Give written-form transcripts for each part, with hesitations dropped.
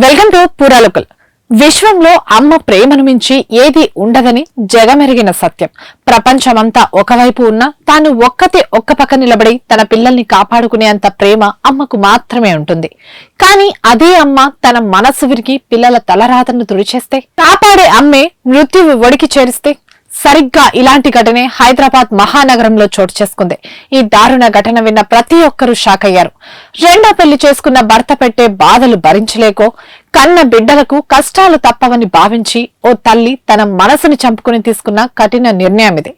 Welcome to పూరాలోకల్. విశ్వంలో అమ్మ ప్రేమను మించి ఏది ఉండదని జగమెరిగిన సత్యం. ప్రపంచమంతా ఒకవైపు ఉన్నా తాను ఒక్క పక్క నిలబడి తన పిల్లల్ని కాపాడుకునేంత ప్రేమ అమ్మకు మాత్రమే ఉంటుంది. కానీ అదే అమ్మ తన మనసు విరిగి పిల్లల తలరాతను తుడిచేస్తే, కాపాడే అమ్మే మృత్యువు ఒడికి చేరిస్తే, సరిగ్గా ఇలాంటి ఘటనే హైదరాబాద్ మహానగరంలో చోటు చేసుకుంది. ఈ దారుణ ఘటన విన్న ప్రతి ఒక్కరూ షాక్ అయ్యారు. రెండో పెళ్లి చేసుకున్న భర్త పెట్టే బాధలు భరించలేకో, కన్న బిడ్డలకు కష్టాలు తప్పవని భావించి ఓ తల్లి తన మనసుని చంపుకుని తీసుకున్న కఠిన నిర్ణయం ఇది.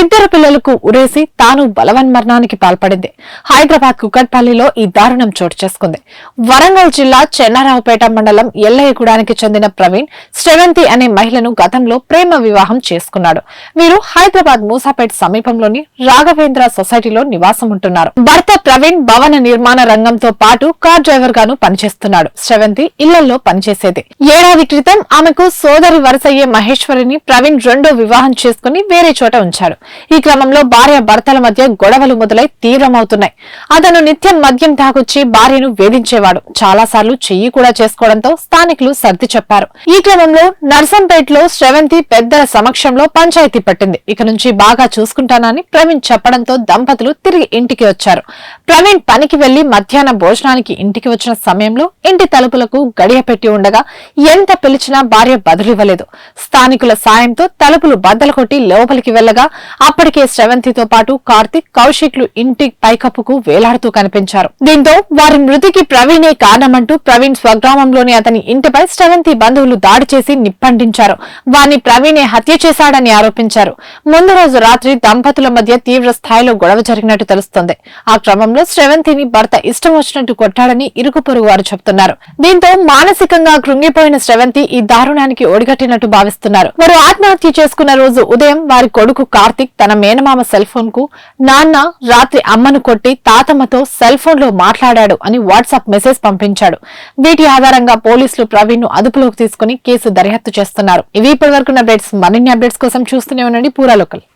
ఇద్దరు పిల్లలకు ఉరేసి తాను బలవన్మరణానికి పాల్పడింది. హైదరాబాద్ కుకట్పల్లిలో ఈ దారుణం చోటు చేసుకుంది. వరంగల్ జిల్లా చెన్నారావుపేట మండలం ఎల్లయ్యగూడానికి చెందిన ప్రవీణ్ శ్రవంతి అనే మహిళను గతంలో ప్రేమ వివాహం చేసుకున్నాడు. వీరు హైదరాబాద్ మూసాపేట సమీపంలోని రాఘవేంద్ర సొసైటీలో నివాసం ఉంటున్నారు. భర్త ప్రవీణ్ భవన నిర్మాణ రంగంతో పాటు కార్ డ్రైవర్ గాను పనిచేస్తున్నాడు. శ్రవంతి ఇళ్లలో పనిచేసేది. ఏడాది క్రితం ఆమెకు సోదరి వరసయ్యే మహేశ్వరిని ప్రవీణ్ రెండో వివాహం చేసుకుని వేరే చోట ఉంచాడు. ఈ క్రమంలో భార్య భర్తల మధ్య గొడవలు మొదలై తీవ్రమవుతున్నాయి. అతను నిత్యం మద్యం తాగొచ్చి భార్యను వేధించేవాడు. చాలాసార్లు చెయ్యి కూడా చేసుకోవడంతో స్థానికులు సర్ది చెప్పారు. ఈ క్రమంలో నర్సంపేటలో శ్రవంతి పెద్దల సమక్షంలో పంచాయతీ పట్టింది. ఇక నుంచి బాగా చూసుకుంటానని ప్రవీణ్ చెప్పడంతో దంపతులు తిరిగి ఇంటికి వచ్చారు. ప్రవీణ్ పనికి వెళ్లి మధ్యాహ్న భోజనానికి ఇంటికి వచ్చిన సమయంలో ఇంటి తలుపులకు గడియ పెట్టి ఉండగా ఎంత పిలిచినా భార్య బదులివ్వలేదు. స్థానికుల సాయంతో తలుపులు బద్దలు కొట్టి లోపలికి వెళ్లగా అప్పటికే శ్రవంతితో పాటు కార్తిక్, కౌశిక్లు ఇంటి పైకప్పుకు వేలాడుతూ కనిపించారు. దీంతో వారి మృతికి ప్రవీణే కారణమంటూ ప్రవీణ్ స్వగ్రామంలోని అతని ఇంటిపై శ్రవంతి బంధువులు దాడి చేసి నిప్పండించారు. వారిని ప్రవీణే హత్య చేశాడని ఆరోపించారు. ముందు రోజు రాత్రి దంపతుల మధ్య తీవ్ర స్థాయిలో గొడవ జరిగినట్టు తెలుస్తోంది. ఆ క్రమంలో శ్రవంతిని భర్త ఇష్టం వచ్చినట్టు కొట్టాడని ఇరుగు పొరుగు వారు చెబుతున్నారు. దీంతో మానసికంగా కృంగిపోయిన శ్రవంతి ఈ దారుణానికి ఒడిగట్టినట్టు భావిస్తున్నారు. వారు ఆత్మహత్య చేసుకున్న రోజు ఉదయం వారి కొడుకు కార్తిక్ తన మేనమామ సెల్ ఫోన్ కు నాన్న రాత్రి అమ్మను కొట్టి తాతమ్మతో సెల్ ఫోన్ లో మాట్లాడాడు అని వాట్సాప్ మెసేజ్ పంపించాడు. వీటి ఆధారంగా పోలీసులు ప్రవీణ్ ను అదుపులోకి తీసుకుని కేసు దర్యాప్తు చేస్తున్నారు. ఇవి ఇప్పటి వరకు అప్డేట్స్. మరిన్ని అప్డేట్స్ కోసం చూస్తూనే ఉండండి పూరాలోకల్.